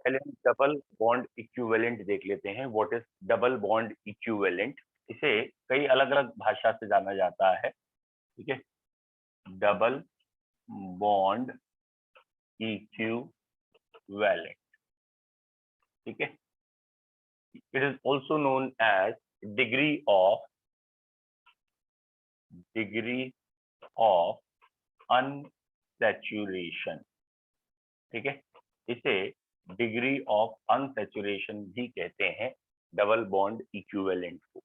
पहले हम double bond equivalent देख लेते हैं। What is double bond equivalent? इसे कई अलग अलग भाषा से जाना जाता है, ठीक है। डबल बॉन्ड इक्विवेलेंट, ठीक है। It is also known as degree of unsaturation, ठीक है। इसे डिग्री ऑफ अनसैचुरेशन भी कहते हैं, डबल बॉन्ड इक्विवेलेंट को।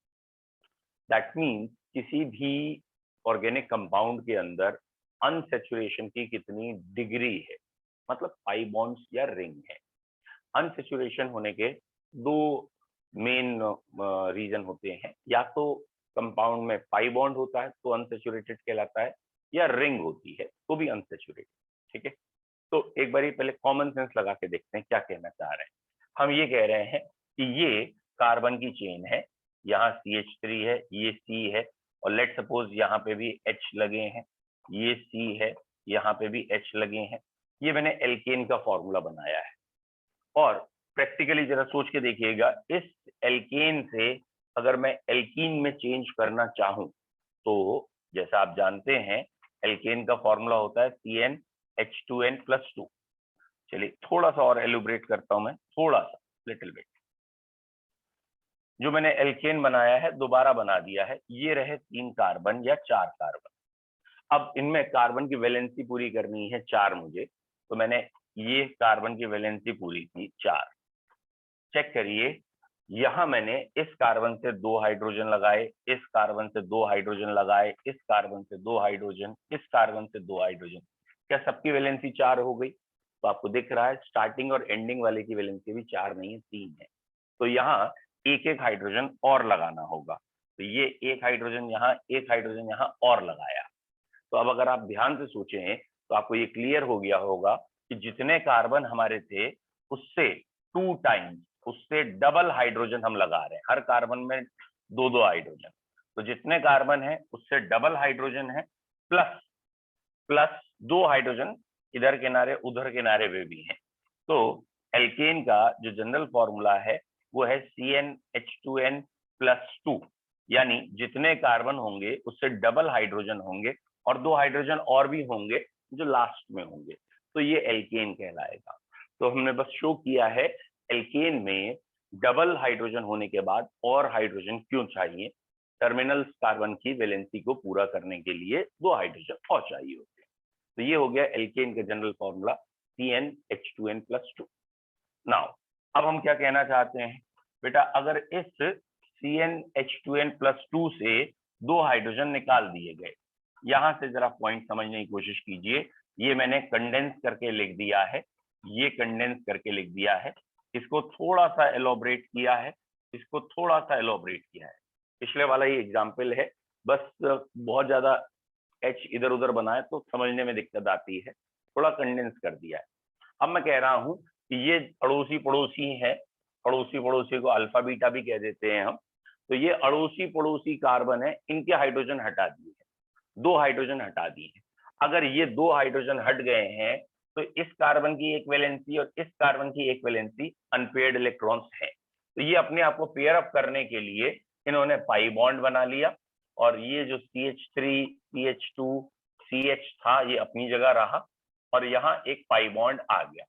दैट मीन्स किसी भी ऑर्गेनिक कंपाउंड के अंदर अनसैचुरेशन की कितनी डिग्री है, मतलब पाई बॉन्ड्स या रिंग है। अनसैचुरेशन होने के दो मेन रीजन होते हैं, या तो कंपाउंड में पाई बॉन्ड होता है तो अनसैचुरेटेड कहलाता है, या रिंग होती है तो भी अनसैचुरेटेड, ठीक है। तो एक बार पहले कॉमन सेंस लगा के देखते हैं क्या कहना चाह रहे हैं। हम ये कह रहे हैं कि ये कार्बन की चेन है, यहाँ CH3 है, ये C है, और लेट सपोज यहाँ पे भी H लगे हैं, ये C है, यहाँ पे भी H लगे हैं। ये मैंने एल्केन का फॉर्मूला बनाया है, और प्रैक्टिकली जरा सोच के देखिएगा, इस एल्केन से अगर मैं एल्कीन में चेंज करना चाहूं तो जैसा आप जानते हैं एल्केन का फॉर्मूला होता है CnH2n+2। चलिए थोड़ा सा और एलुब्रेट करता हूं मैं, थोड़ा सा, लिटिल बिट। जो मैंने एल्केन बनाया है दोबारा बना दिया है, ये रहे 3 कार्बन या 4 कार्बन। अब इनमें कार्बन की वैलेंसी पूरी करनी है 4 मुझे, तो मैंने ये कार्बन की वैलेंसी पूरी की 4। चेक करिए, यहां मैंने इस कार्बन से 2 हाइड्रोजन लगाए, इस कार्बन से 2 हाइड्रोजन लगाए, इस कार्बन से 2 हाइड्रोजन, इस कार्बन से 2 हाइड्रोजन। क्या सबकी वैलेंसी 4 हो गई? तो आपको दिख रहा है स्टार्टिंग और एंडिंग वाले की वैलेंसी भी 4 नहीं है, 3 है। तो यहाँ एक एक हाइड्रोजन और लगाना होगा। तो ये एक हाइड्रोजन यहाँ, एक हाइड्रोजन यहाँ और लगाया। तो अब अगर आप ध्यान से सोचें तो आपको ये क्लियर हो गया होगा कि जितने कार्बन हमारे थे उससे 2 टाइम्स, उससे डबल हाइड्रोजन हम लगा रहे हैं। हर कार्बन में 2-2 हाइड्रोजन, तो जितने कार्बन है उससे डबल हाइड्रोजन है, प्लस प्लस 2 हाइड्रोजन इधर किनारे उधर किनारे पे भी हैं। तो एल्केन का जो जनरल फॉर्मूला है वो है CnH2n+2, यानी जितने कार्बन होंगे उससे डबल हाइड्रोजन होंगे, और 2 हाइड्रोजन और भी होंगे जो लास्ट में होंगे, तो ये एल्केन कहलाएगा। तो हमने बस शो किया है एल्केन में डबल हाइड्रोजन होने के बाद और हाइड्रोजन क्यों चाहिए। टर्मिनल कार्बन की वैलेंसी को पूरा करने के लिए 2 हाइड्रोजन और चाहिए होते हैं। तो ये हो गया एल्केन का जनरल फॉर्मूला CnH2n+2। नाउ अब हम क्या कहना चाहते हैं बेटा, अगर इस CnH2n+2 से 2 हाइड्रोजन निकाल दिए गए, यहां से जरा पॉइंट समझने की कोशिश कीजिए। ये मैंने कंडेंस करके लिख दिया है, ये कंडेंस करके लिख दिया है, इसको थोड़ा सा एलोबरेट किया है, इसको थोड़ा सा एलोबरेट किया है। पिछले वाला ही एग्जाम्पल है, बस बहुत ज्यादा H इधर उधर बनाए तो समझने में दिक्कत आती है, थोड़ा कंडेंस कर दिया है। अब मैं कह रहा हूं कि ये अड़ोसी पड़ोसी है, पड़ोसी पड़ोसी को अल्फा बीटा भी कह देते हैं हम। तो ये अड़ोसी पड़ोसी कार्बन है, इनके हाइड्रोजन हटा दिए हैं, 2 हाइड्रोजन हटा दिए हैं। अगर ये 2 हाइड्रोजन हट गए हैं तो इस कार्बन की एक वैलेंसी और इस कार्बन की एक वैलेंसी अनपेयर्ड इलेक्ट्रॉन्स है। तो ये अपने आप को पेयर अप करने के लिए इन्होंने पाई बॉन्ड बना लिया, और ये जो CH3 CH2 CH था ये अपनी जगह रहा, और यहाँ एक पाई बॉन्ड आ गया।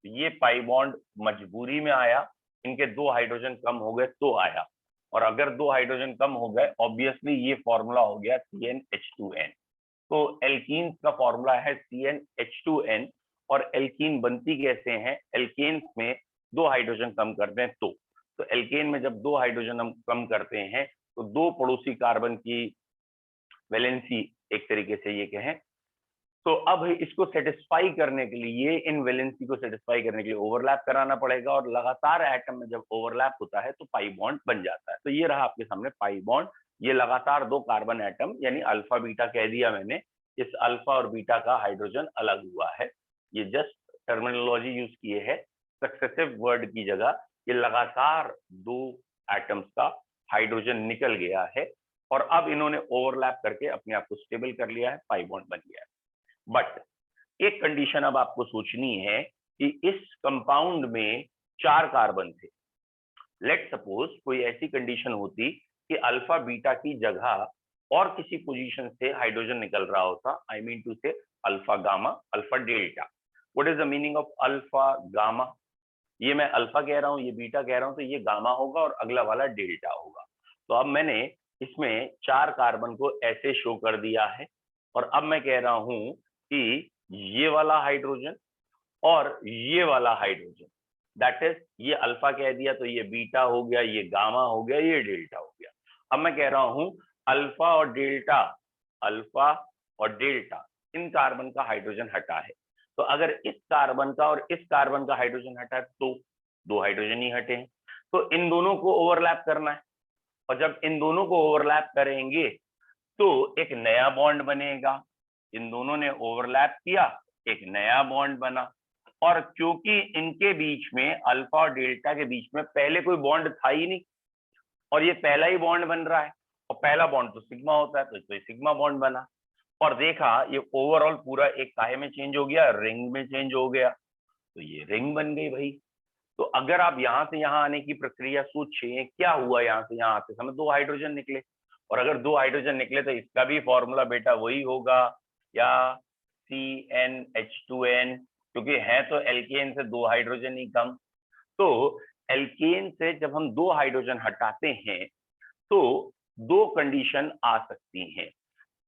ये पाई बॉन्ड मजबूरी में आया, इनके 2 हाइड्रोजन कम हो गए तो आया, और अगर 2 हाइड्रोजन कम हो गए ऑब्वियसली ये फॉर्मूला हो गया CnH2n। तो एल्कीन का फॉर्मूला है CnH2n, और एल्कीन बनती कैसे हैं, एल्केन में 2 हाइड्रोजन कम करते हैं तो एल्केन में जब 2 हाइड्रोजन हम कम करते हैं तो 2 पड़ोसी कार्बन की वैलेंसी एक तरीके से ये कहें, तो अब इसको सेटिस्फाई करने के लिए, इन वैलेंसी को सेटिस्फाई करने के लिए ओवरलैप कराना पड़ेगा, और लगातार एटम में जब ओवरलैप होता है तो पाई बॉन्ड बन जाता है। तो ये रहा आपके सामने पाई बॉन्ड, ये लगातार 2 कार्बन एटम यानी अल्फा बीटा कह दिया मैंने, इस अल्फा और बीटा का हाइड्रोजन अलग हुआ है। ये जस्ट टर्मिनोलॉजी यूज किए है, सक्सेसिव वर्ड की जगह ये लगातार 2 एटम्स का हाइड्रोजन निकल गया है, और अब इन्होंने ओवरलैप करके अपने आप को स्टेबल कर लिया है, पाई बॉन्ड बन गया है। बट एक कंडीशन अब आपको सोचनी है कि इस कंपाउंड में 4 कार्बन थे। लेट सपोज कोई ऐसी कंडीशन होती कि अल्फा बीटा की जगह और किसी पोजीशन से हाइड्रोजन निकल रहा होता, आई मीन टू से alpha gamma alpha delta. What is the meaning of alpha gamma? ये मैं अल्फा कह रहा हूँ, ये बीटा कह रहा हूँ, तो ये गामा होगा और अगला वाला डेल्टा होगा। तो अब मैंने इसमें 4 कार्बन को ऐसे शो कर दिया है और अब मैं कह रहा हूं कि ये वाला हाइड्रोजन और ये वाला हाइड्रोजन, दैट इज ये अल्फा कह दिया तो ये बीटा हो गया, ये गामा हो गया, ये डेल्टा हो गया। अब मैं कह रहा हूं अल्फा और डेल्टा, अल्फा और डेल्टा इन कार्बन का हाइड्रोजन हटा है। तो अगर इस कार्बन का और इस कार्बन का हाइड्रोजन हटा तो 2 हाइड्रोजन ही हटे हैं, तो इन दोनों को ओवरलैप करना है। और जब इन दोनों को ओवरलैप करेंगे तो एक नया बॉन्ड बनेगा। इन दोनों ने ओवरलैप किया, एक नया बॉन्ड बना। और क्योंकि इनके बीच में अल्फा और डेल्टा के बीच में पहले कोई बॉन्ड था ही नहीं और ये पहला ही बॉन्ड बन रहा है, और पहला बॉन्ड तो सिग्मा होता है, तो ये सिग्मा बॉन्ड बना। और देखा ये ओवरऑल पूरा एक काहे में चेंज हो गया, रिंग में चेंज हो गया, तो ये रिंग बन गई भाई। तो अगर आप यहां से यहां आने की प्रक्रिया सोचिए, क्या हुआ यहां से यहां आते समय 2 हाइड्रोजन निकले, और अगर 2 हाइड्रोजन निकले तो इसका भी फॉर्मूला बेटा वही होगा, या CnH2n, क्योंकि है तो एल्केन से 2 हाइड्रोजन ही कम। तो एल्केन से जब हम 2 हाइड्रोजन हटाते हैं तो 2 कंडीशन आ सकती हैं।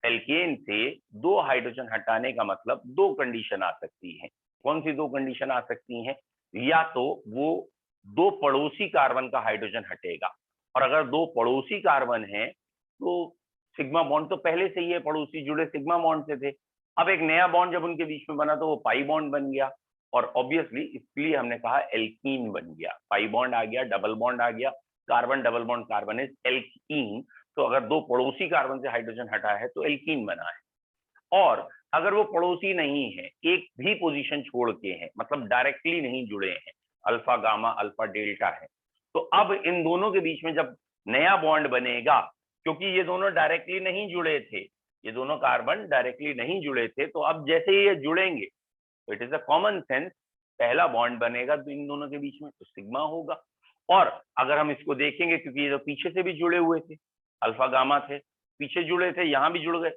एल्केन से 2 हाइड्रोजन हटाने का मतलब 2 कंडीशन आ सकती हैं। कौन सी 2 कंडीशन आ सकती हैं? या तो वो 2 पड़ोसी कार्बन का हाइड्रोजन हटेगा, और अगर 2 पड़ोसी कार्बन हैं तो सिग्मा बॉन्ड तो पहले से ही है, पड़ोसी जुड़े सिग्मा बॉन्ड से थे। अब एक नया बॉन्ड जब उनके बीच में बना तो वो पाई बॉन्ड बन गया, और ऑब्वियसली इसलिए हमने कहा एल्कीन बन गया। पाई बॉन्ड आ गया, डबल बॉन्ड आ गया, carbon double bond carbon is alkene. तो अगर 2 पड़ोसी कार्बन से हाइड्रोजन हटा है तो एल्कीन बना है। और अगर वो पड़ोसी नहीं है, एक भी पोजीशन छोड़ के हैं, मतलब डायरेक्टली नहीं जुड़े हैं, अल्फा गामा अल्फा डेल्टा है, तो अब इन दोनों के बीच में जब नया बॉन्ड बनेगा, क्योंकि ये दोनों डायरेक्टली नहीं जुड़े थे, ये दोनों कार्बन डायरेक्टली नहीं जुड़े थे, तो अब जैसे ही ये जुड़ेंगे तो it is a common sense, पहला बॉन्ड बनेगा तो इन दोनों के बीच में तो सिग्मा होगा। और अगर हम इसको देखेंगे, क्योंकि ये तो पीछे से भी जुड़े हुए थे, अल्फा गामा थे, पीछे जुड़े थे, यहां भी जुड़ गए,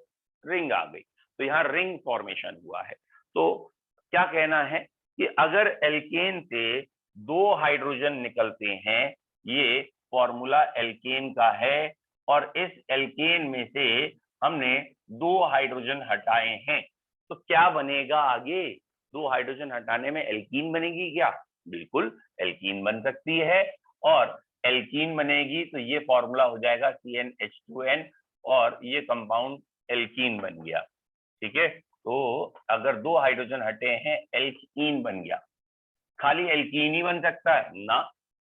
रिंग आ गई, तो यहाँ रिंग फॉर्मेशन हुआ है। तो क्या कहना है कि अगर एल्केन से 2 हाइड्रोजन निकलते हैं, ये फॉर्मूला एल्केन का है, और इस एल्केन में से हमने 2 हाइड्रोजन हटाए हैं, तो क्या बनेगा आगे? 2 हाइड्रोजन हटाने में एल्कीन बनेगी क्या? बिल्कुल एल्कीन बन सकती है, और एल्कीन बनेगी तो ये फॉर्मूला हो जाएगा CnH2n, और ये कंपाउंड एल्कीन बन गया। ठीक है, तो अगर 2 हाइड्रोजन हटे हैं, एल्कीन बन गया। खाली एल्कीन ही बन सकता है ना,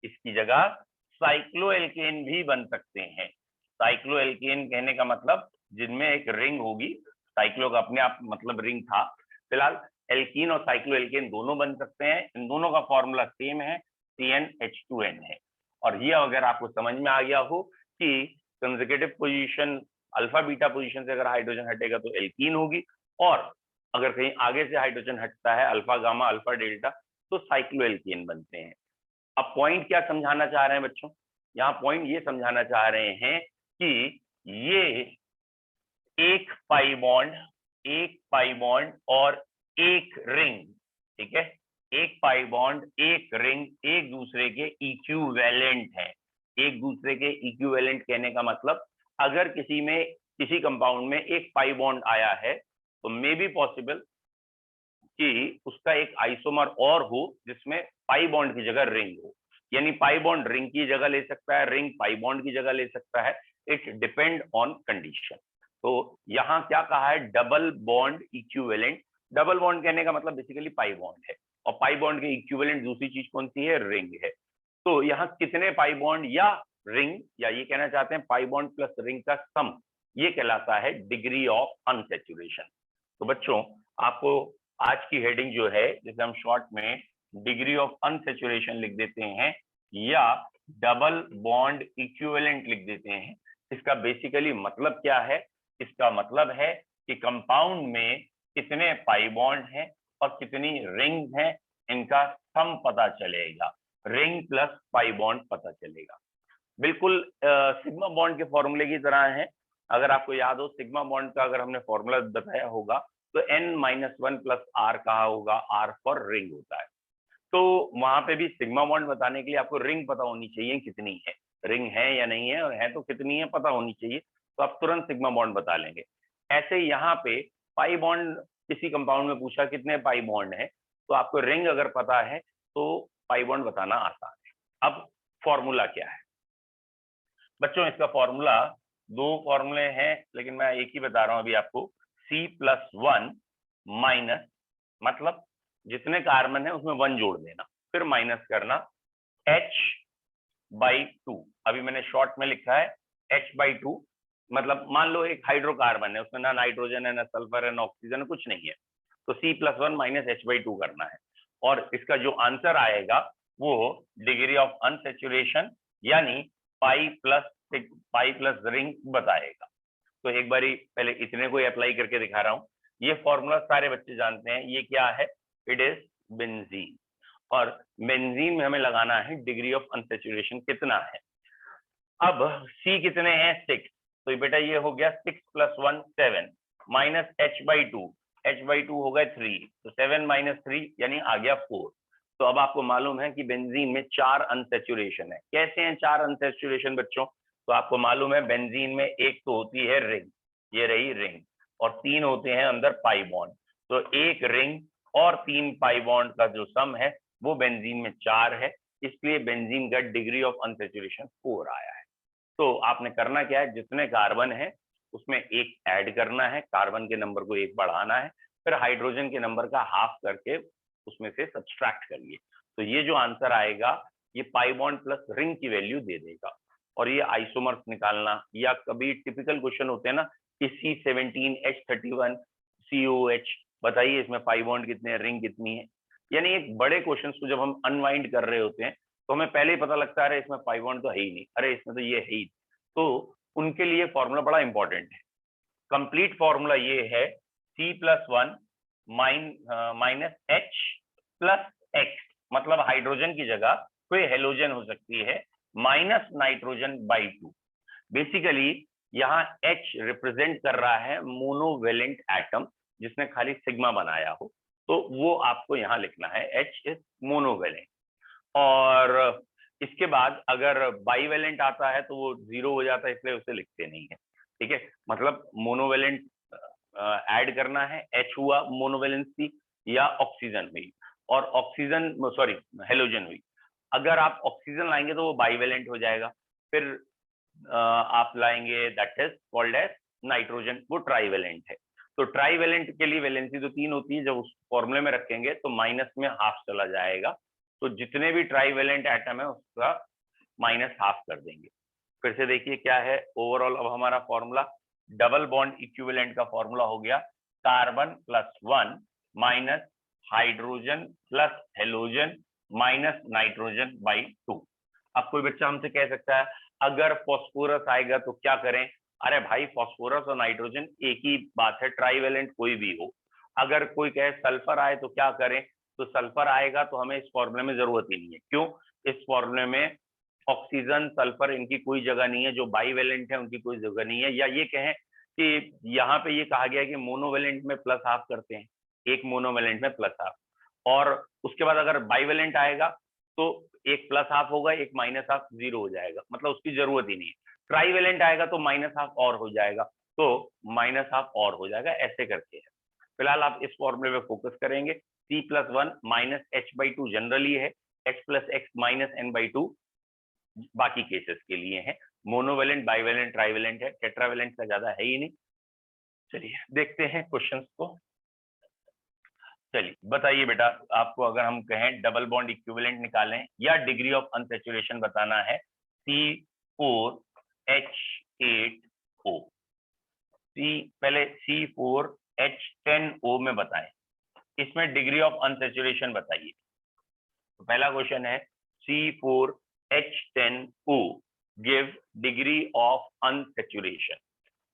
इसकी जगह साइक्लोएल्केन भी बन सकते हैं। साइक्लोएल्केन कहने का मतलब जिनमें एक रिंग होगी, साइक्लो का अपने आप मतलब रिंग था, फिलहाल एल्कीन और साइक्लोएल्केन दोनों बन सकते हैं। इन दोनों का फॉर्मूला सेम है, CnH2n है। और ये अगर आपको समझ में आ गया हो कि consecutive position alpha beta position से अगर हाइड्रोजन हटेगा तो एल्कीन होगी, और अगर कहीं आगे से हाइड्रोजन हटता है अल्फा गामा अल्फा डेल्टा तो साइक्लोएल्केन बनते हैं। अब पॉइंट क्या समझाना चाह रहे हैं बच्चों? यहाँ पॉइंट ये समझाना चाह रहे हैं कि ये एक पाई बॉन्ड और एक रिंग, ठीक है, एक पाई बॉन्ड एक रिंग एक दूसरे के इक्विवेलेंट है। एक दूसरे के इक्विवेलेंट कहने का मतलब, अगर किसी कंपाउंड में एक पाई बॉन्ड आया है तो मे बी पॉसिबल कि उसका एक आइसोमर और हो जिसमें पाई बॉन्ड की जगह रिंग हो, यानी पाई बॉन्ड रिंग की जगह ले सकता है, रिंग पाई बॉन्ड की जगह ले सकता है, इट डिपेंड ऑन कंडीशन। तो यहाँ क्या कहा है? Double bond equivalent. Double bond कहने का मतलब बेसिकली पाई बॉन्ड है, और पाई बॉन्ड के इक्विवेलेंट दूसरी चीज कौन सी है? रिंग है। तो यहाँ कितने पाई बॉन्ड या रिंग, या ये कहना चाहते हैं पाई बॉन्ड प्लस रिंग का सम, ये कहलाता है डिग्री ऑफ अनसैचुरेशन। तो बच्चों आपको आज की हेडिंग जो है, जिसे हम शॉर्ट में डिग्री ऑफ अनसैचुरेशन लिख देते हैं या डबल बॉन्ड इक्विवेलेंट लिख देते हैं, इसका बेसिकली मतलब क्या है? इसका मतलब है कि कंपाउंड में कितने पाई बॉन्ड हैं और कितनी रिंग हैं, इनका सम पता चलेगा। रिंग प्लस पाई बॉन्ड पता चलेगा। बिल्कुल सिग्मा बॉन्ड के फॉर्मूले की तरह है। अगर आपको याद हो सिग्मा बॉन्ड का अगर हमने फॉर्मूला बताया होगा तो n-1 प्लस आर कहा होगा, आर फॉर रिंग होता है। तो वहां पे भी सिग्मा बॉन्ड बताने के लिए आपको रिंग पता होनी चाहिए कितनी है, रिंग है या नहीं है, और है तो कितनी है पता होनी चाहिए, तो आप तुरंत सिग्मा बॉन्ड बता लेंगे। ऐसे यहाँ पे पाई बॉन्ड किसी कंपाउंड में पूछा कितने पाई बॉन्ड है, तो आपको रिंग अगर पता है तो पाई बॉन्ड बताना आसान है। अब फॉर्मूला क्या है बच्चों, इसका फॉर्मूला दो फॉर्मूले हैं लेकिन मैं एक ही बता रहा हूं अभी आपको। C+1 माइनस, मतलब जितने कार्बन है उसमें 1 जोड़ देना, फिर माइनस करना H/2। अभी मैंने शॉर्ट में लिखा है H/2, मतलब मान लो एक हाइड्रोकार्बन है, उसमें ना नाइट्रोजन है ना सल्फर है ना ऑक्सीजन है, कुछ नहीं है, तो C+1 माइनस H/2 करना है। और इसका जो आंसर आएगा वो डिग्री ऑफ अनसेचुरेशन यानी पाई प्लस रिंग बताएगा। तो एक बारी पहले इतने को अप्लाई करके दिखा रहा हूं। ये फॉर्मूला सारे बच्चे जानते हैं, ये क्या है, इट इज बेंजीन। और बेंजीन में हमें लगाना है डिग्री ऑफ अनसेचुरेशन कितना है। अब C कितने हैं, 6, तो बेटा ये हो गया 6 + 1 7 माइनस H/2 हो गए 3, तो 7 - 3 यानी आ गया 4। तो अब आपको मालूम है कि बेंजीन में 4 अनसेचुरेशन है। कैसे हैं 4 अनसेचुरेशन बच्चों, तो आपको मालूम है बेंजीन में एक तो होती है रिंग, ये रही रिंग, और 3 होते हैं अंदर पाई बॉन्ड। तो एक रिंग और 3 पाई बॉन्ड का जो सम है वो बेंजीन में 4 है, इसलिए बेंजीन का डिग्री ऑफ अनसेचुरेशन 4 आया है। तो आपने करना क्या है, जितने कार्बन है उसमें एक ऐड करना है, कार्बन के नंबर को एक बढ़ाना है, फिर हाइड्रोजन के नंबर का हाफ करके उसमें से सब्सट्रैक्ट करिए। तो ये जो आंसर आएगा ये पाई बॉन्ड प्लस रिंग की वैल्यू दे देगा। और ये आइसोमर्स निकालना, या कभी टिपिकल क्वेश्चन होते हैं ना कि C17H31 COH, बताइए इसमें पाई बॉन्ड कितने हैं, रिंग कितनी है। यानी एक बड़े क्वेश्चन को जब हम अनवाइंड कर रहे होते हैं तो हमें पहले ही पता लगता है इसमें पाई बॉन्ड तो है ही नहीं, अरे इसमें तो ये है ही। तो उनके लिए फॉर्मूला बड़ा इंपॉर्टेंट है। कंप्लीट फॉर्मूला ये है C+1 minus H plus X, मतलब हाइड्रोजन की जगह कोई हेलोजन हो सकती है, माइनस नाइट्रोजन/2। बेसिकली यहाँ H रिप्रेजेंट कर रहा है मोनोवेलेंट एटम जिसने खाली सिग्मा बनाया हो, तो वो आपको यहाँ लिखना है, H इज मोनोवेलेंट। और इसके बाद अगर बाईवेलेंट आता है तो वो 0 हो जाता है, इसलिए उसे लिखते नहीं है। ठीक है, मतलब मोनोवेलेंट ऐड करना है, H हुआ मोनोवेलेंसी या ऑक्सीजन हुई, और ऑक्सीजन सॉरी हेलोजन हुई। अगर आप ऑक्सीजन लाएंगे तो वो बाईवेलेंट हो जाएगा, फिर आप लाएंगे that is called as nitrogen, वो ट्राईवेलेंट है। तो ट्राईवेलेंट के लिए वैलेंसी तो 3 होती है, जब उस फॉर्मूले में रखेंगे तो माइनस में हाफ चला जाएगा, तो जितने भी ट्राईवेलेंट एटम है उसका माइनस हाफ कर देंगे। फिर से देखिए क्या है ओवरऑल। अब हमारा फॉर्मूला डबल बॉन्ड इक्विवेलेंट का फॉर्मूला हो गया carbon +1 minus hydrogen plus halogen minus नाइट्रोजन/2। अब कोई बच्चा हमसे कह सकता है अगर फॉस्फोरस आएगा तो क्या करें। अरे भाई फॉस्फोरस और नाइट्रोजन एक ही बात है, ट्राईवेलेंट कोई भी हो। अगर कोई कहे सल्फर आए तो क्या करें, तो सल्फर आएगा तो हमें इस फॉर्मूले में जरूरत ही नहीं है। क्यों, इस फॉर्मूले में ऑक्सीजन सल्फर इनकी कोई जगह नहीं है, जो बाईवेलेंट है उनकी कोई जगह नहीं है। या ये कहें कि यहाँ पे ये कहा गया कि मोनोवेलेंट में प्लस हाफ करते हैं, एक मोनोवेलेंट में प्लस हाफ, और उसके बाद अगर बाईवेलेंट आएगा तो एक प्लस हाफ होगा एक माइनस हाफ, 0 हो जाएगा, मतलब उसकी जरूरत ही नहीं है। ट्राईवेलेंट आएगा तो माइनस हाफ और हो जाएगा, तो माइनस हाफ और हो जाएगा, ऐसे करके है। फिलहाल आप इस फॉर्मूले में फोकस करेंगे। C+1 माइनस H/2 जनरली है, H + X माइनस N/2 बाकी केसेस के लिए है। मोनोवेलेंट बाईवेलेंट ट्राईवेलेंट है, टेट्रावेलेंट का ज्यादा है ही नहीं। चलिए देखते हैं क्वेश्चंस को। चलिए बताइए बेटा, आपको अगर हम कहें डबल बॉन्ड इक्विवेलेंट निकालें या डिग्री ऑफ अनसेचुरेशन बताना है, C4H8O, पहले C4H10O में बताएं, इसमें डिग्री ऑफ अनसेचुरेशन बताइए। तो पहला क्वेश्चन है C4H10O give degree of unsaturation.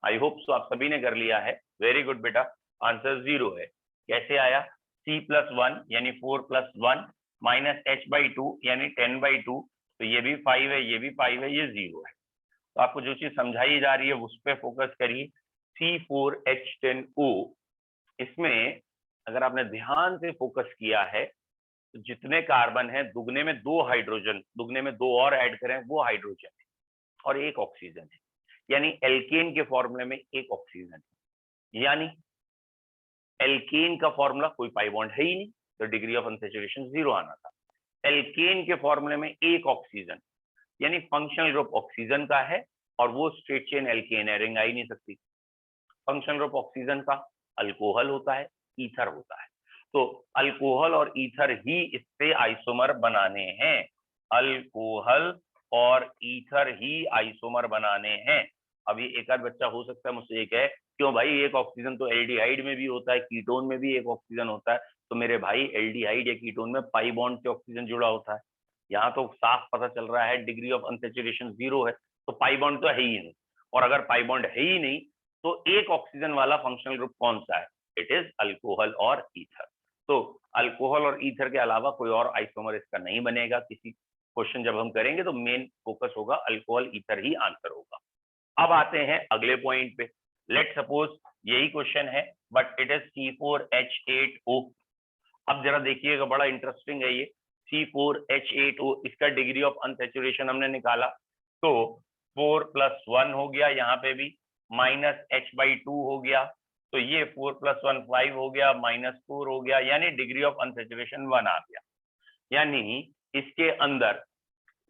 I hope so आप सभी ने कर लिया है, वेरी गुड बेटा, आंसर 0 है। कैसे आया, C+1 यानी 4 + 1 -h/2 यानी 10/2, तो ये भी 5 है, ये भी 5 है, ये 0 है। तो आपको जो चीज समझाई जा रही है उस पर फोकस करिए। C4H10O, इसमें अगर आपने ध्यान से फोकस किया है तो जितने कार्बन है दुगने में 2 हाइड्रोजन, दुगने में 2 और ऐड करें वो हाइड्रोजन है और 1 ऑक्सीजन है, यानी एल्केन के फॉर्मूले में 1 ऑक्सीजन है। यानी एल्केन का फॉर्मूला कोई पाई बॉन्ड है ही नहीं, तो डिग्री ऑफ अनसैचुरेशन 0 आना था। एल्केन के फॉर्मूले में 1 ऑक्सीजन, यानी फंक्शनल ग्रुप ऑक्सीजन का है और वो स्ट्रेट चेन एल्केन है, रिंग आ ही नहीं सकती। फंक्शनल ग्रुप ऑक्सीजन का अल्कोहल होता है, ईथर होता है, तो अल्कोहल और ईथर ही इससे आइसोमर बनाने हैं। अल्कोहल और ईथर ही आइसोमर बनाने हैं। अभी एक आध बच्चा हो सकता है मुझसे ये कहे, क्यों भाई एक ऑक्सीजन तो एल्डिहाइड में भी होता है, कीटोन में भी एक ऑक्सीजन होता है। तो मेरे भाई एल्डिहाइड या कीटोन में पाई बॉन्ड से ऑक्सीजन जुड़ा होता है। यहाँ तो साफ पता चल रहा है डिग्री ऑफ अनसैचुरेशन 0 है, तो पाई बॉन्ड तो है ही नहीं। और अगर पाई बॉन्ड है ही नहीं तो एक ऑक्सीजन वाला फंक्शनल ग्रुप कौन सा है? इट इज अल्कोहल और ईथर। तो अल्कोहल और ईथर के अलावा कोई और आइसोमर इसका नहीं बनेगा। किसी क्वेश्चन जब हम करेंगे तो मेन फोकस होगा अल्कोहल ईथर ही आंसर होगा। अब आते हैं अगले पॉइंट पे। लेट सपोज यही क्वेश्चन है बट इट इज C4H8O। अब जरा देखिएगा, बड़ा इंटरेस्टिंग है ये। C4H8O, इसका डिग्री ऑफ अनसैचुरेशन हमने निकाला तो 4+1 हो गया, यहाँ पे भी -h/2 हो गया, तो ये 4+1 5 हो गया, -4 हो गया, यानी डिग्री ऑफ अनसैचुरेशन 1 आ गया। यानी इसके अंदर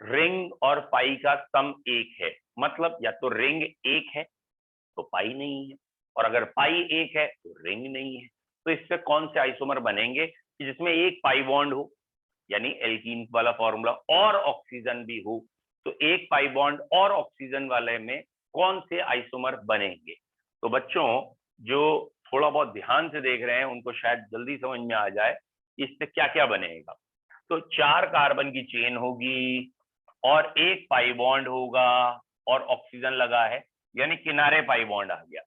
रिंग और पाई का सम 1 है, मतलब या तो रिंग 1 है तो पाई नहीं है, और अगर पाई 1 है तो रिंग नहीं है। तो इससे कौन से आइसोमर बनेंगे कि जिसमें एक पाई बॉन्ड हो, यानी एल्कीन वाला फॉर्मूला, और ऑक्सीजन भी हो। तो एक पाई बॉन्ड और ऑक्सीजन वाले में कौन से आइसोमर बनेंगे? तो बच्चों जो थोड़ा बहुत ध्यान से देख रहे हैं उनको शायद जल्दी समझ में आ जाए इससे क्या क्या बनेगा। तो 4 कार्बन की चेन होगी और एक पाई बॉन्ड होगा और ऑक्सीजन लगा है, यानी किनारे पाई बॉन्ड आ गया।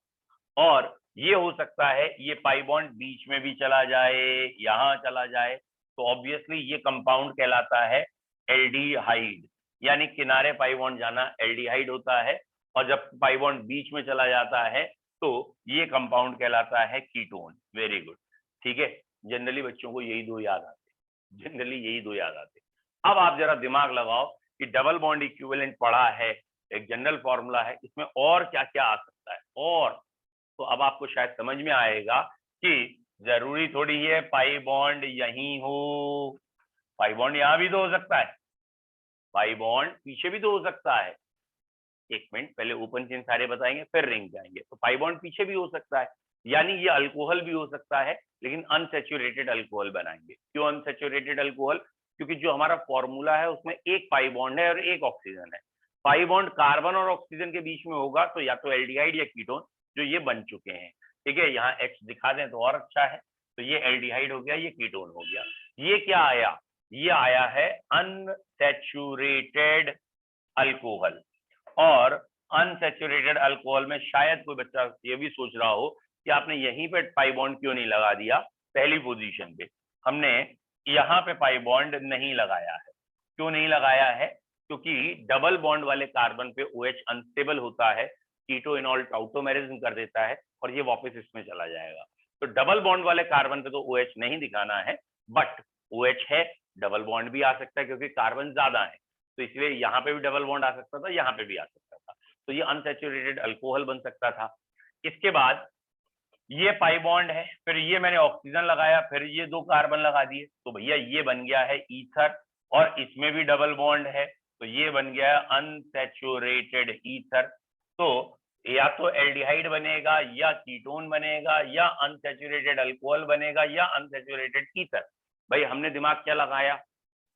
और ये हो सकता है ये पाई बॉन्ड बीच में भी चला जाए, यहां चला जाए, तो ऑब्वियसली ये कंपाउंड कहलाता है एल्डिहाइड, यानी किनारे पाई बॉन्ड जाना एल्डिहाइड होता है, और जब पाई बॉन्ड बीच में चला जाता है तो ये कंपाउंड कहलाता है कीटोन। वेरी गुड, ठीक है। जनरली बच्चों को यही दो याद आते, जनरली यही दो याद आते। अब आप जरा दिमाग लगाओ कि डबल बॉन्ड इक्विवेलेंट पढ़ा है, एक जनरल फॉर्मूला है, इसमें और क्या क्या आ सकता है। और तो अब आपको शायद समझ में आएगा कि जरूरी थोड़ी है पाई बॉन्ड यहीं हो, पाई बॉन्ड यहां भी तो हो सकता है, पाई बॉन्ड पीछे भी तो हो सकता है। एक मिनट, पहले ओपन चेन सारे बताएंगे फिर रिंग जाएंगे। तो पाई बॉन्ड पीछे भी हो सकता है, यानी ये अल्कोहल भी हो सकता है, लेकिन अनसैचुरेटेड अल्कोहल बनाएंगे। क्यों अनसैचुरेटेड अल्कोहल? क्योंकि जो हमारा फॉर्मूला है उसमें एक पाई बॉन्ड है और एक ऑक्सीजन है। पाई बॉन्ड कार्बन और ऑक्सीजन के बीच में होगा तो या तो एल्डिहाइड या कीटोन, जो ये बन चुके हैं। ठीक है, यहाँ H दिखा दें तो और अच्छा है। तो ये एल्डिहाइड हो गया, ये कीटोन हो गया। ये क्या आया? ये आया है अनसैचुरेटेड अल्कोहल। और अनसैचुरेटेड अल्कोहल में शायद कोई बच्चा ये भी सोच रहा हो कि आपने यहीं पे पाई बॉन्ड क्यों नहीं लगा दिया पहली पोजीशन पे। हमने यहाँ पे पाई बॉन्ड नहीं लगाया है। क्यों नहीं लगाया है? क्योंकि डबल बॉन्ड वाले कार्बन पे OH अनस्टेबल होता है, कीटो इनॉल टाउटोमेरिज्म कर देता है और ये वापस इसमें चला जाएगा। तो डबल बॉन्ड वाले कार्बन पे तो OH नहीं दिखाना है, बट OH है, डबल बॉन्ड भी आ सकता है क्योंकि कार्बन ज्यादा है, तो इसलिए यहाँ पे भी डबल बॉन्ड आ सकता था, यहाँ पे भी आ सकता था। तो ये अनसैचुरेटेड अल्कोहल बन सकता था। इसके बाद ये पाई बॉन्ड है, फिर ये मैंने ऑक्सीजन लगाया, फिर ये 2 कार्बन लगा दिए, तो भैया ये बन गया है ईथर, और इसमें भी डबल बॉन्ड है, तो ये बन गया है अनसैचुरेटेड ईथर। तो या तो एल्डिहाइड बनेगा या कीटोन बनेगा या अनसैचुरेटेड अल्कोहल बनेगा या अनसैचुरेटेड ईथर। भाई हमने दिमाग क्या लगाया?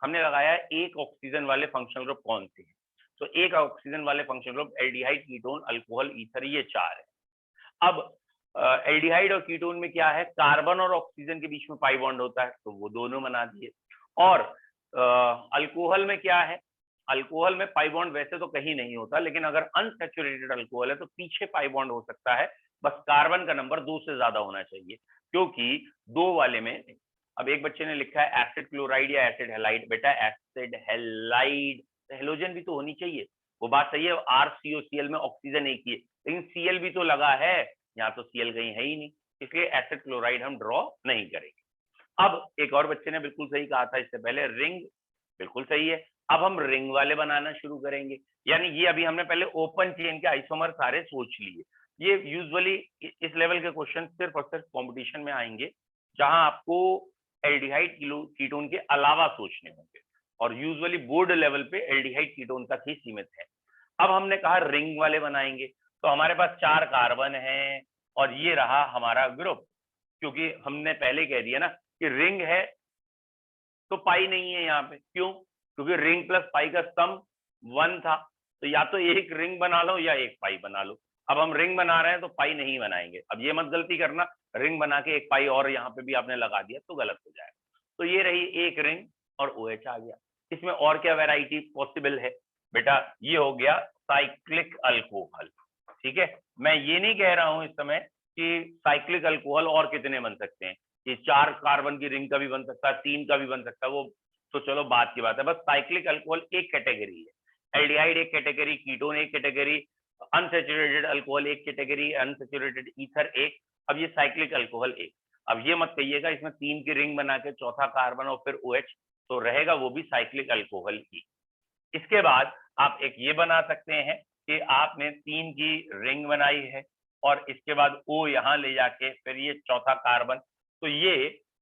हमने लगाया एक ऑक्सीजन वाले फंक्शनल ग्रुप कौन से हैं। तो एक ऑक्सीजन वाले functional group aldehyde, ketone, alcohol, ether, ये 4 है। अब एल्डिहाइड और कीटोन में क्या है? कार्बन और ऑक्सीजन के बीच में पाई बॉन्ड होता है, तो वो दोनों बना दिए। और अल्कोहल में क्या है? अल्कोहल में पाई बॉन्ड वैसे तो कहीं नहीं होता, लेकिन अगर अनसैचुरेटेड अल्कोहल है तो पीछे पाई बॉन्ड हो सकता है, बस कार्बन का नंबर 2 से ज्यादा होना चाहिए, क्योंकि 2 वाले में अब एक बच्चे ने लिखा है एसिड क्लोराइड या एसिड हेलाइड। बेटा एसिड हेलाइड, हेलोजन भी तो होनी चाहिए, वो बात सही है। RCOCl में ऑक्सीजन एक ही है, लेकिन Cl भी तो लगा है, यहाँ तो Cl कहीं है ही नहीं, इसलिए एसिड क्लोराइड हम ड्रॉ नहीं करेंगे। अब एक और बच्चे ने बिल्कुल सही कहा था इससे पहले, रिंग, बिल्कुल सही है। अब हम रिंग वाले बनाना शुरू करेंगे, यानी ये अभी हमने पहले ओपन चेन के आइसोमर सारे सोच लिए। ये यूजुअली इस लेवल के क्वेश्चन सिर्फ और सिर्फ कॉम्पिटिशन में आएंगे, जहां आपको एल्डिहाइड कीटोन के अलावा सोचने होंगे, और यूजुअली बोर्ड लेवल पे एल्डिहाइड कीटोन तक ही सीमित है। अब हमने कहा रिंग वाले बनाएंगे, तो हमारे पास 4 कार्बन हैं और ये रहा हमारा ग्रुप, क्योंकि हमने पहले कह दिया ना कि रिंग है तो पाई नहीं है यहाँ पे, क्यों? क्योंकि रिंग प्लस पाई का सम 1 था, तो या तो एक रिंग बना लो या एक पाई बना लो। अब हम रिंग बना रहे हैं तो पाई नहीं बनाएंगे। अब ये मत गलती करना, रिंग बना के एक पाई और यहाँ पे भी आपने लगा दिया तो गलत हो जाएगा। तो ये रही एक रिंग और OH आ गया। इसमें और क्या वेराइटी पॉसिबल है? बेटा ये हो गया साइक्लिक अल्कोहल, ठीक है। मैं ये नहीं कह रहा हूं इस समय कि साइक्लिक अल्कोहल और कितने बन सकते हैं, ये 4 कार्बन की रिंग का भी बन सकता है, 3 का भी बन सकता है, वो तो चलो बात की बात है। बस साइक्लिक अल्कोहल एक कैटेगरी है, एल्डिहाइड एक कैटेगरी, कीटोन एक कैटेगरी, अनसैचुरेटेड अल्कोहल एक कैटेगरी, अनसैचुरेटेड ईथर एक, अब ये साइक्लिक अल्कोहल एक। अब ये मत कहिएगा इसमें 3 की रिंग बना के चौथा कार्बन और फिर OH, तो रहेगा वो भी साइक्लिक अल्कोहल ही। इसके बाद आप एक ये बना सकते हैं कि आपने 3 की रिंग बनाई है और इसके बाद O यहाँ ले जाके फिर ये चौथा कार्बन, तो ये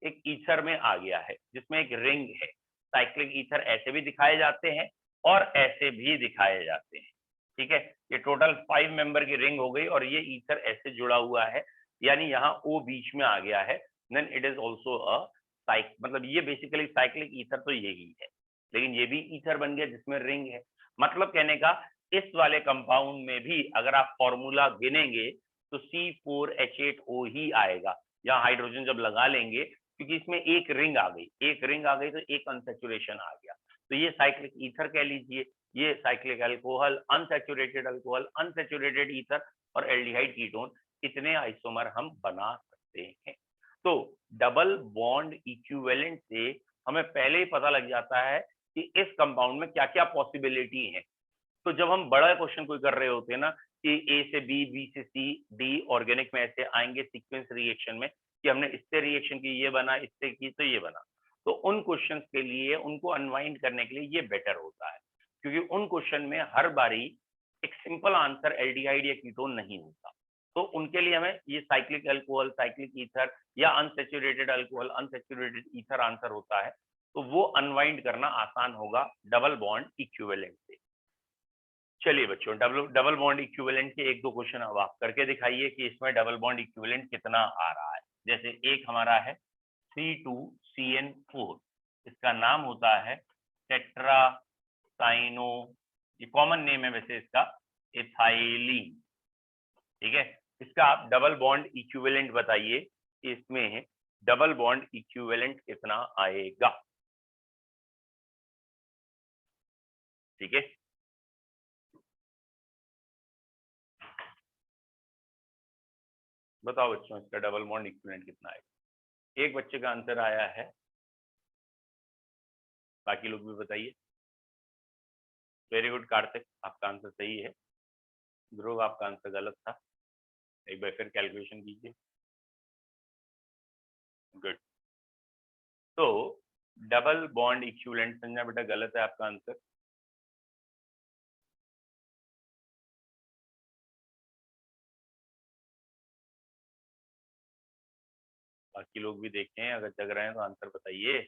एक ईथर में आ गया है जिसमें एक रिंग है। साइक्लिक ईथर ऐसे भी दिखाए जाते हैं और ऐसे भी दिखाए जाते हैं, ठीक है। ये टोटल 5 मेंबर की रिंग हो गई और ये ईथर ऐसे जुड़ा हुआ है, यानी यहाँ O बीच में आ गया है, then it is also uh मतलब ये बेसिकली साइक्लिक ईथर तो यही है, लेकिन ये भी ईथर बन गया जिसमें रिंग है। मतलब कहने का इस वाले कंपाउंड में भी अगर आप फॉर्मूला गिनेंगे तो C4H8O ही आएगा, या हाइड्रोजन जब लगा लेंगे, क्योंकि इसमें एक रिंग आ गई, एक रिंग आ गई तो एक अनसैचुरेशन आ गया, तो ये साइक्लिक ईथर कह लीजिए, ये cyclic alcohol, unsaturated alcohol, unsaturated ether और एल्डिहाइड कीटोन, इतने आइसोमर हम बना सकते हैं। तो डबल बॉन्ड इक्विवेलेंट से हमें पहले ही पता लग जाता है कि इस कंपाउंड में क्या क्या पॉसिबिलिटी है। तो जब हम बड़ा क्वेश्चन कोई कर रहे होते हैं ना कि A से B, B से C, D ऑर्गेनिक में ऐसे आएंगे सीक्वेंस रिएक्शन में कि हमने इससे रिएक्शन की ये बना, इससे की तो ये बना, तो उन क्वेश्चंस के लिए उनको अनवाइंड करने के लिए ये बेटर होता है, क्योंकि उन क्वेश्चन में हर बारी एक सिंपल आंसर एल्डिहाइड या कीटोन नहीं होता, तो उनके लिए हमें ये साइक्लिक अल्कोहल, साइक्लिक ईथर या unsaturated alcohol, unsaturated ether answer होता है, तो वो अनवाइंड करना आसान होगा डबल बॉन्ड इक्विवेलेंट से। चलिए बच्चों, डबल बॉन्ड इक्विवेलेंट के एक दो क्वेश्चन अब आप करके दिखाइए कि इसमें डबल बॉन्ड इक्विवेलेंट कितना आ रहा है। जैसे एक हमारा है C2CN4, इसका नाम होता है टेट्रासाइनो, ये कॉमन नेम है वैसे इसका, इथाइलीन, ठीक है। इसका आप डबल बॉन्ड इक्विवेलेंट बताइए कि इसमें डबल बॉन्ड इक्विवेलेंट कितना आएगा, ठीक है। बताओ बच्चों इसका डबल बॉन्ड इक्विवेलेंट कितना आएगा। एक बच्चे का आंसर आया है, बाकी लोग भी बताइए। वेरी गुड कार्तिक, आपका आंसर सही है। ध्रुव आपका आंसर गलत था, एक बार फिर कैलकुलेशन कीजिए। गुड, तो डबल बॉन्ड इक्विवेलेंट संज्ञा बेटा गलत है आपका आंसर। बाकी लोग भी देखें, अगर जग रहे हैं तो आंसर बताइए।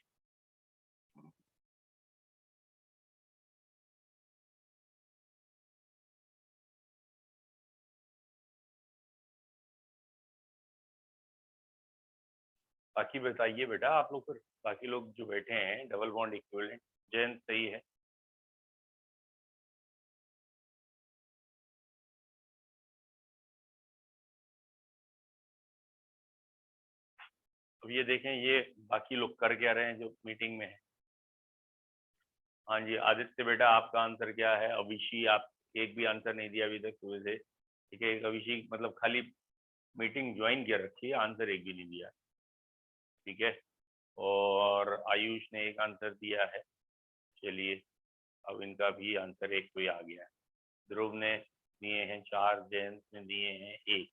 बाकी बताइए बेटा आप लोग, फिर बाकी लोग जो बैठे हैं डबल बॉन्ड इक्विवेलेंट। जयंत सही है। अब ये देखें ये बाकी लोग कर क्या रहे हैं जो मीटिंग में है। हाँ जी आदित्य बेटा, आपका आंसर क्या है? अभिषी, आप एक भी आंसर नहीं दिया अभी तक सुबह से, ठीक है। अभिषी मतलब खाली मीटिंग ज्वाइन किया रखी है, आंसर एक भी नहीं दिया, ठीक है। और आयुष ने एक आंसर दिया है। चलिए अब इनका भी आंसर एक कोई आ गया है। ध्रुव ने दिए हैं 4, जयंत ने दिए हैं 1,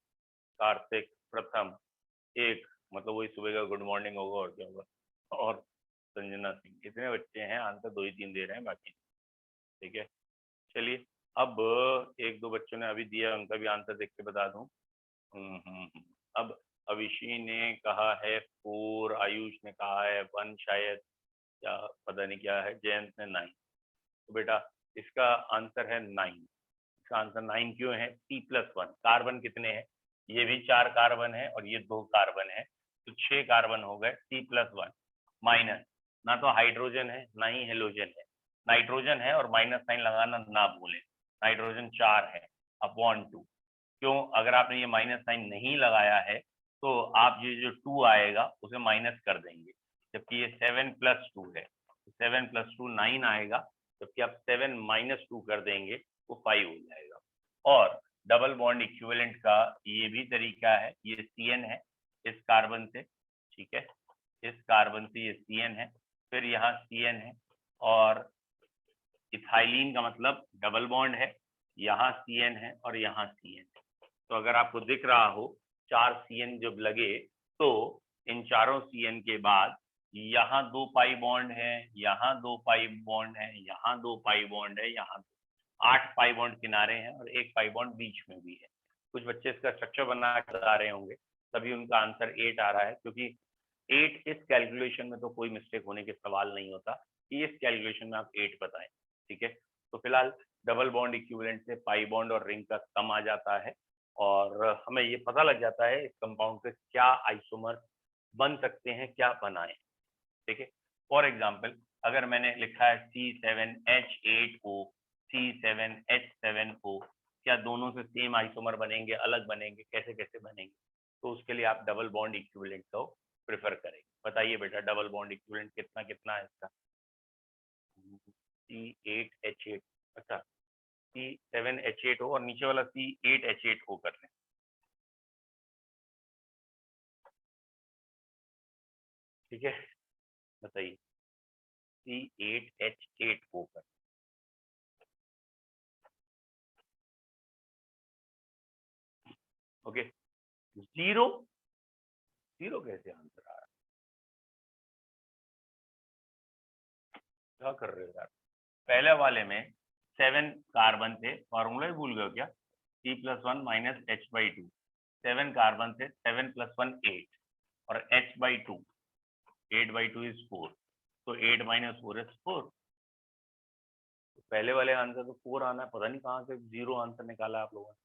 कार्तिक प्रथम 1, मतलब वही सुबह का गुड मॉर्निंग होगा और क्या होगा, और संजना सिंह। इतने बच्चे हैं, आंसर 2 ही 3 दे रहे हैं बाकी। ठीक है, चलिए अब एक दो बच्चों ने अभी दिया, उनका भी आंसर देख के बता दूं। अब अविशी ने कहा है 4, आयुष ने कहा है 1 शायद, या पता नहीं क्या है, जयंत ने 9। तो बेटा इसका आंसर है 9। इसका आंसर 9 क्यों है? C+1 कार्बन कितने हैं? ये भी 4 कार्बन है और ये 2 कार्बन है, तो 6 कार्बन हो गए। C+1 माइनस, ना तो हाइड्रोजन है ना ही हेलोजन है, नाइट्रोजन है और माइनस साइन लगाना ना भूलें। नाइट्रोजन 4 है अपॉन 2। क्यों? अगर आपने ये माइनस साइन नहीं लगाया है तो आप ये जो 2 आएगा उसे माइनस कर देंगे, जबकि ये 7 + 2 है, 7 + 2 9 आएगा, जबकि आप 7 - 2 कर देंगे वो 5 हो जाएगा। और डबल बॉन्ड इक्विवेलेंट का ये भी तरीका है, ये CN है इस कार्बन से, ठीक है, इस कार्बन से ये CN है, फिर यहाँ CN है, और इथाइलिन का मतलब डबल बॉन्ड है, यहाँ CN है और यहाँ CN है। तो अगर आपको दिख रहा हो 4 CN जब लगे तो इन चारों CN के बाद यहाँ 2 पाई बॉन्ड है, यहाँ 2 पाई बॉन्ड है, यहाँ 2 पाई बॉन्ड है, यहाँ 8 पाई बॉन्ड किनारे हैं और 1 पाई बॉन्ड बीच में भी है। कुछ बच्चे इसका स्ट्रक्चर बना कर बता रहे होंगे, तभी उनका आंसर 8 आ रहा है, क्योंकि 8 इस कैलकुलेशन में तो कोई मिस्टेक होने के सवाल नहीं होता कि इस कैलकुलेशन में आप 8 बताएं। ठीक है, तो फिलहाल डबल बॉन्ड इक्विवेलेंट से पाई बॉन्ड और रिंग का सम आ जाता है और हमें ये पता लग जाता है इस कंपाउंड के क्या आइसोमर बन सकते हैं, क्या बनाएं। ठीक है, फॉर एग्जाम्पल अगर मैंने लिखा है C7H8O, C7H7O, क्या दोनों से सेम आइसोमर बनेंगे, अलग बनेंगे, कैसे कैसे बनेंगे? तो उसके लिए आप डबल बॉन्ड इक्विवेलेंट को प्रेफर करेंगे। बताइए बेटा डबल बॉन्ड इक्विवेलेंट कितना कितना है इसका? C8H8, अच्छा C7H8O और नीचे वाला C8H8O कर लें। ठीक है, बताइए C8H8O कर। ओके, जीरो जीरो कैसे आंसर आ रहा है? क्या कर रहे हो यार? पहले वाले में 7 कार्बन थे, फॉर्मूला ही भूल गए क्या? C+1 - H/2, 7 कार्बन थे, 7 + 1 8 और H/2, 8/2 इज 4, तो 8 - 4 इज 4। तो पहले वाले आंसर तो 4 आना है, पता नहीं कहाँ से 0 आंसर निकाला आप लोगों ने।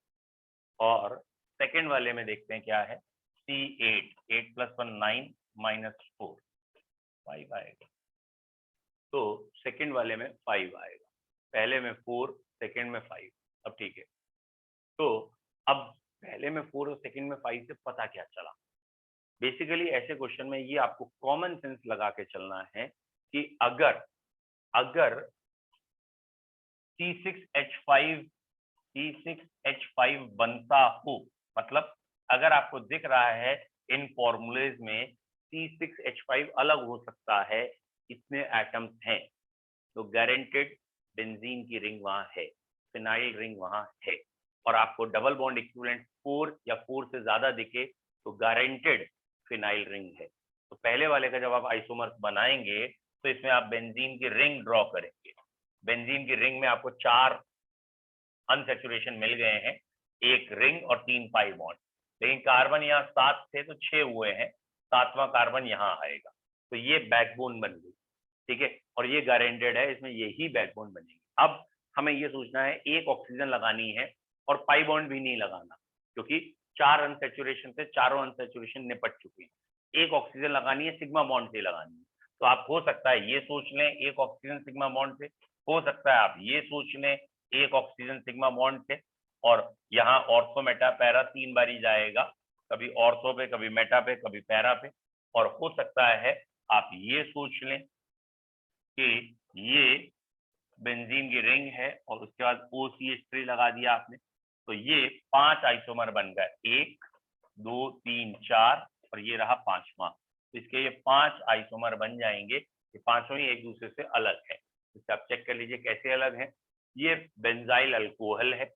और सेकंड वाले में देखते हैं क्या है। C8, 8 + 1 9 - 4 5 आएगा, तो सेकंड वाले में 5 आएगा, पहले में 4, सेकंड में 5। अब ठीक है, तो अब पहले में 4 और सेकंड में 5 से पता क्या चला? बेसिकली ऐसे क्वेश्चन में ये आपको कॉमन सेंस लगा के चलना है कि अगर अगर C6H5 बनता हो, मतलब अगर आपको दिख रहा है इन फॉर्मूलेज में C6H5 अलग हो सकता है, इतने एटम्स हैं, तो गारंटेड बेंजीन की रिंग वहां है, फिनाइल रिंग वहां है। और आपको डबल बॉन्ड इक्विवेलेंट 4 या 4 से ज्यादा दिखे तो गारंटेड फिनाइल रिंग है। तो पहले वाले का जब आप आइसोमर्स बनाएंगे तो इसमें आप बेंजीन की रिंग ड्रॉ करेंगे। बेंजीन की रिंग में आपको 4 अनसैचुरेशन मिल गए हैं, 1 रिंग और 3 पाई बॉन्ड, लेकिन कार्बन यहाँ 7 थे तो 6 हुए हैं, 7वां कार्बन यहाँ आएगा, तो ये बैकबोन बन गई। ठीक है, और ये गारंटेड है, इसमें यही बैकबोन बनेगी। अब हमें ये सोचना है एक ऑक्सीजन लगानी है और पाई बॉन्ड भी नहीं लगाना, क्योंकि 4 अनसैचुरेशन से चारों अनसैचुरेशन निपट चुके हैं। एक ऑक्सीजन लगानी है, सिग्मा बॉन्ड से लगानी है। तो आप हो सकता है ये सोच लें एक ऑक्सीजन सिग्मा बॉन्ड से, हो सकता है आप ये सोच लें एक ऑक्सीजन सिग्मा बॉन्ड से, और यहाँ ऑर्थो मेटा पैरा 3 बारी जाएगा, कभी ऑर्थो पे, कभी मेटा पे, कभी पैरा पे। और हो सकता है आप ये सोच लें कि ये बेंजीन की रिंग है और उसके बाद OCH3 लगा दिया आपने, तो ये 5 आइसोमर बन गए, 1 2 3 4, और ये रहा 5वां। तो इसके ये 5 आइसोमर बन जाएंगे, ये पांचों ही एक दूसरे से अलग है। तो आप चेक कर लीजिए कैसे अलग है। ये बेंजाइल अल्कोहल है,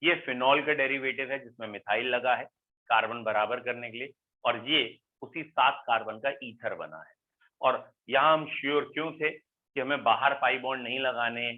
ये फिनॉल का डेरिवेटिव है जिसमें मिथाइल लगा है कार्बन बराबर करने के लिए, और ये उसी 7 कार्बन का ईथर बना है। और यहाँ हम श्योर क्यों थे कि हमें बाहर पाई बॉन्ड नहीं लगाने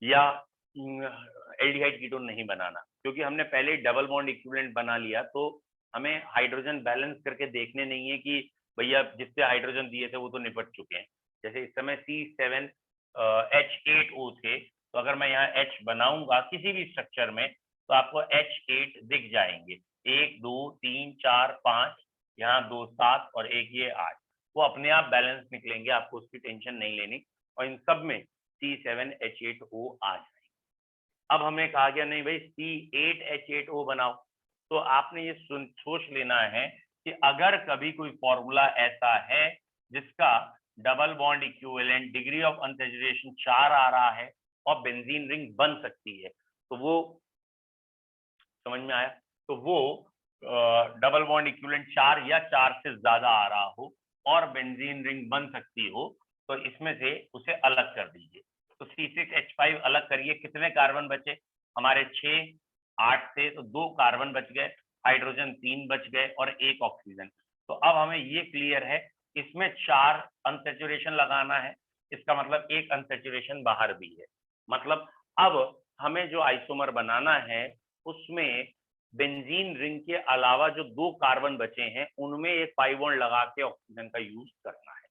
या एल्डिहाइड कीटोन नहीं बनाना, क्योंकि हमने पहले डबल बॉन्ड इक्विवेलेंट बना लिया, तो हमें हाइड्रोजन बैलेंस करके देखने नहीं है कि भैया जितने हाइड्रोजन दिए थे वो तो निपट चुके हैं। जैसे इस समय C7H8O थे, तो अगर मैं यहाँ H बनाऊंगा किसी भी स्ट्रक्चर में तो आपको H8 दिख जाएंगे, 1 2 3 4 5, यहाँ 2 7 और एक ये 8, वो अपने आप बैलेंस निकलेंगे, आपको उसकी टेंशन नहीं लेनी, और इन सब में C7H8O आ जाए। अब हमें कहा गया नहीं भाई C8H8O बनाओ, तो आपने ये सोच लेना है कि अगर कभी कोई फॉर्मूला ऐसा है जिसका double bond equivalent degree of unsaturation 4 आ रहा है और बेंजीन रिंग बन सकती है, तो वो समझ में आया, तो वो डबल बॉन्ड इक्विवेलेंट 4 या 4 से ज्यादा आ रहा हो और बेंजीन रिंग बन सकती हो, तो इसमें से उसे अलग कर दीजिए। तो C6H5 अलग करिए, कितने कार्बन बचे हमारे 6, 8 से तो 2 कार्बन बच गए, हाइड्रोजन 3 बच गए और 1 ऑक्सीजन। तो अब हमें ये क्लियर है, इसमें 4 अनसैचुरेशन लगाना है, इसका मतलब 1 अनसैचुरेशन बाहर भी है। मतलब अब हमें जो आइसोमर बनाना है उसमें बेंजीन रिंग के अलावा जो 2 कार्बन बचे हैं उनमें एक पाई बॉन्ड लगा के ऑक्सीजन का यूज करना है।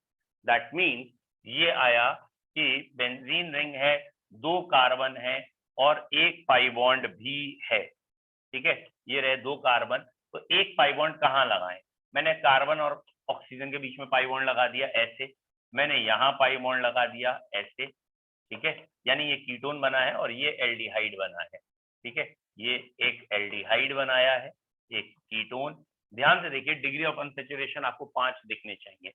दैट मीन्स ये आया कि बेंजीन रिंग है, 2 कार्बन है और 1 पाई बॉन्ड भी है। ठीक है, ये रहे 2 कार्बन, तो 1 पाई बॉन्ड कहाँ लगाएं? मैंने कार्बन और ऑक्सीजन के बीच में पाई बॉन्ड लगा दिया ऐसे, मैंने यहाँ पाई बॉन्ड लगा दिया ऐसे। ठीक है, यानी ये कीटोन बना है और ये एल्डिहाइड बना है। ठीक है, ये एक एल्डिहाइड बनाया है, एक कीटोन। ध्यान से देखिए, डिग्री ऑफ अनसैचुरेशन आपको 5 दिखने चाहिए,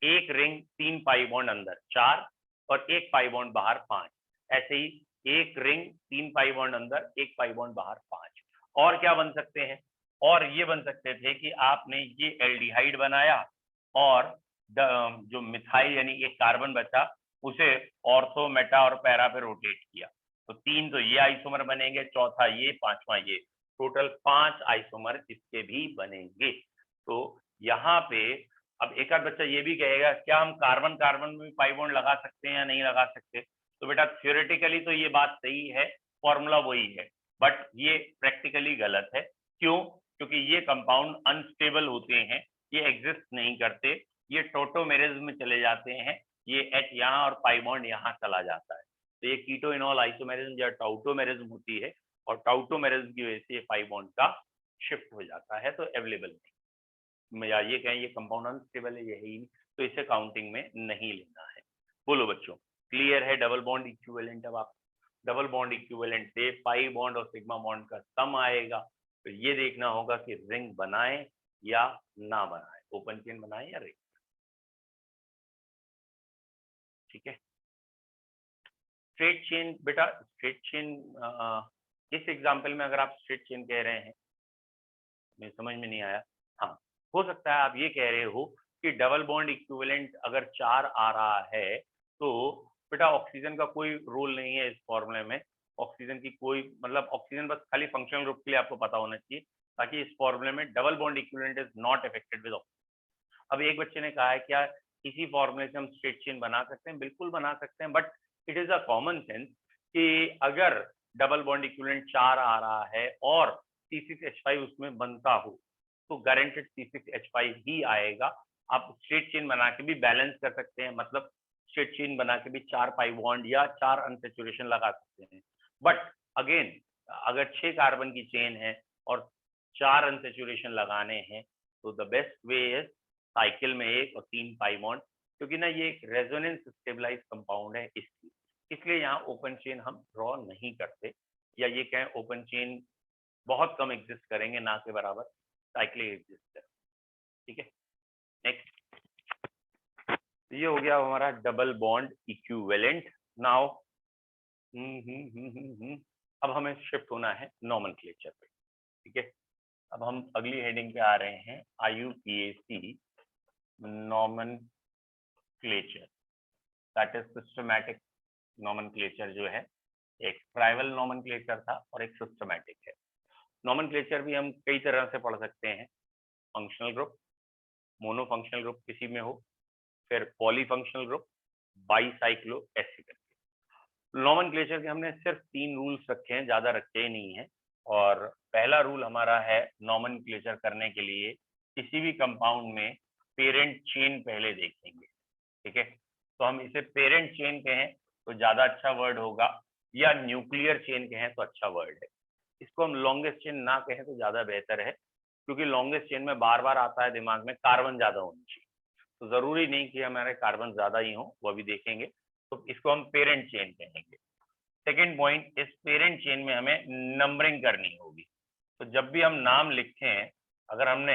एक रिंग 3 पाई बॉन्ड अंदर 4 और 1 पाई बॉन्ड बाहर 5, ऐसे ही एक रिंग 3 पाई बॉन्ड अंदर 1 पाई बॉन्ड बाहर 5। और क्या बन सकते हैं? और ये बन सकते थे कि आपने ये एल्डिहाइड बनाया और जो मिथाइल यानी एक कार्बन बचा उसे ऑर्थो मेटा और पैरा पे रोटेट किया, तो 3 तो ये आइसोमर बनेंगे, चौथा ये, पांचवा ये, टोटल 5 आइसोमर इसके भी बनेंगे। तो यहाँ पे अब एक आध बच्चा ये भी कहेगा क्या हम कार्बन कार्बन में भी पाई बॉन्ड लगा सकते हैं या नहीं लगा सकते? तो बेटा थ्योरेटिकली तो ये बात सही है, फॉर्मूला वही है, बट ये प्रैक्टिकली गलत है। क्यों? क्योंकि ये कंपाउंड अनस्टेबल होते हैं, ये एग्जिस्ट नहीं करते, ये टोटोमेरिज्म में चले जाते हैं, ये H यहाँ और पाई बॉन्ड यहाँ चला जाता है, तो ये कीटोइनॉल आइसोमेरिज्म या टाउटोमेरिज्म होती है, और टाउटोमेरिज्म की वजह से ये पाई बॉन्ड का शिफ्ट हो जाता है, तो अवेलेबल नहीं, या ये कहें ये कंपाउंड अनस्टेबल है, ये है ही नहीं, तो इसे काउंटिंग में नहीं लेना है। बोलो बच्चों, क्लियर है? डबल बॉन्ड इक्विवेलेंट, अब आप डबल बॉन्ड इक्विवेलेंट से पाई बॉन्ड और सिग्मा बॉन्ड का सम आएगा, तो ये देखना होगा कि रिंग बनाए या ना बनाए, ओपन चेन बनाए या रिंग। ठीक है, स्ट्रेट चेन, बेटा स्ट्रेट चेन इस एग्जांपल में अगर आप स्ट्रेट चेन कह रहे हैं, मेरी समझ में नहीं आया। हाँ, हो सकता है आप ये कह रहे हो कि डबल बॉन्ड इक्विवेलेंट अगर 4 आ रहा है तो बेटा ऑक्सीजन का कोई रोल नहीं है इस फॉर्मूले में, ऑक्सीजन की कोई मतलब ऑक्सीजन बस खाली फंक्शनल ग्रुप के लिए आपको पता होना चाहिए, ताकि इस फॉर्मूले में double bond equivalent is not affected with oxygen. अब एक बच्चे ने कहा है क्या इसी फॉर्मूले से हम स्ट्रेट चेन बना सकते हैं? बिल्कुल बना सकते हैं, but it is a common sense कि अगर डबल बॉन्ड इक्विवेलेंट 4 आ रहा है और C6H5 उसमें बनता हो तो गारंटेड C6H5 ही आएगा। आप स्ट्रेट चेन बना के भी बैलेंस कर सकते हैं, मतलब स्ट्रेट चेन बना के भी 4 पाई बॉन्ड या 4 अनसैचुरेशन लगा सकते हैं, बट अगेन अगर 6 कार्बन की चेन है और 4 अनसैचुरेशन लगाने हैं तो the best way is cycle में 1 और 3 पाई बॉन्ड, क्योंकि ना ये एक रेजोनेंस स्टेबलाइज कंपाउंड है इसलिए यहाँ ओपन चेन हम ड्रॉ नहीं करते, या ये कहें ओपन चेन बहुत कम एग्जिस्ट करेंगे, ना के बराबर साइक्लिक एग्जिस्ट करें। ठीक है, नेक्स्ट, ये हो गया हमारा डबल बॉन्ड इक्विवेलेंट। नाउ अब हमें शिफ्ट होना है नॉमेनक्लेचर पे। ठीक है, अब हम अगली हेडिंग पे आ रहे हैं, IUPAC nomenclature, that is systematic nomenclature जो है, एक ट्राइवल नॉमेनक्लेचर था और एक सिस्टमैटिक है। नॉमेनक्लेचर भी हम कई तरह से पढ़ सकते हैं, फंक्शनल ग्रुप, मोनोफंक्शनल ग्रुप किसी में हो, फिर पॉलीफंक्शनल ग्रुप, बाईसाइक्लो, ऐसे करके। नॉमेनक्लेचर के हमने सिर्फ 3 रूल्स रखे हैं, ज्यादा रखे ही नहीं है। और पहला रूल हमारा है नॉमेनक्लेचर करने के लिए किसी भी कंपाउंड में पेरेंट चेन पहले देखेंगे, ठीक है। तो हम इसे पेरेंट चेन कहें तो ज्यादा अच्छा वर्ड होगा, या न्यूक्लियर चेन कहें तो अच्छा वर्ड है। इसको हम लॉन्गेस्ट चेन ना कहें तो ज्यादा बेहतर है, क्योंकि लॉन्गेस्ट चेन में बार बार आता है दिमाग में कार्बन ज्यादा होनी चाहिए, तो जरूरी नहीं कि हमारे कार्बन ज्यादा ही हो, वो अभी देखेंगे। तो इसको हम पेरेंट चेन कहेंगे। सेकेंड पॉइंट, इस पेरेंट चेन में हमें नंबरिंग करनी होगी। तो जब भी हम नाम लिखते हैं, अगर हमने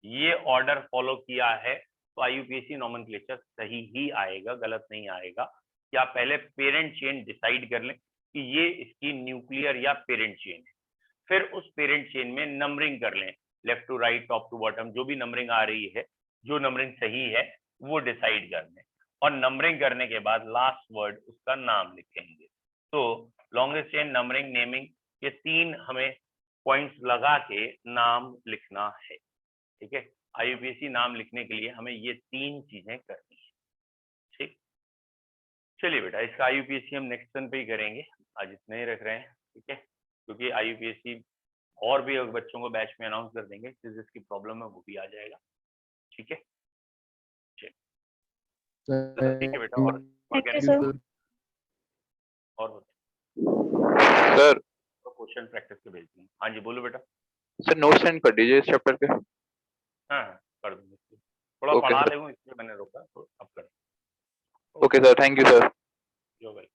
ये ऑर्डर फॉलो किया है तो आईयूपीएसी नॉमेनक्लेचर सही ही आएगा, गलत नहीं आएगा। कि आप पहले पेरेंट चेन डिसाइड कर लें कि ये इसकी न्यूक्लियर या पेरेंट चेन है, फिर उस पेरेंट चेन में नंबरिंग कर लें, left to right, top to bottom, जो भी नंबरिंग आ रही है, जो नंबरिंग सही है वो डिसाइड कर लें। और नंबरिंग करने के बाद लास्ट वर्ड उसका नाम लिखेंगे। तो लॉन्गेस्ट चेन, नंबरिंग, नेमिंग, ये 3 हमें पॉइंट्स लगा के नाम लिखना है, ठीक है। आईयूपीएसी नाम लिखने के लिए हमें ये 3 चीजें करनी है, ठीक। चलिए बेटा, इसका आईयूपीएसी हम नेक्स्ट सन पे ही करेंगे, आज इतने ही रख रहे हैं, ठीक है। क्योंकि आईयूपीएसी और भी बच्चों को बैच में अनाउंस कर देंगे, जिसकी प्रॉब्लम है वो भी आ जाएगा, ठीक है। चलो ठीक है बेटा, और थैंक यू सर। और सर क्वेश्चन प्रैक्टिस के भेजते हैं। हाँ जी बोलो बेटा। सर नोट सेंड कर दीजिए इस चैप्टर के। हाँ कर दूंगा, थोड़ा ओके पढ़ा सर। ले इसलिए मैंने रोका, तो अब कर। Okay sir, thank you sir. जो भाई।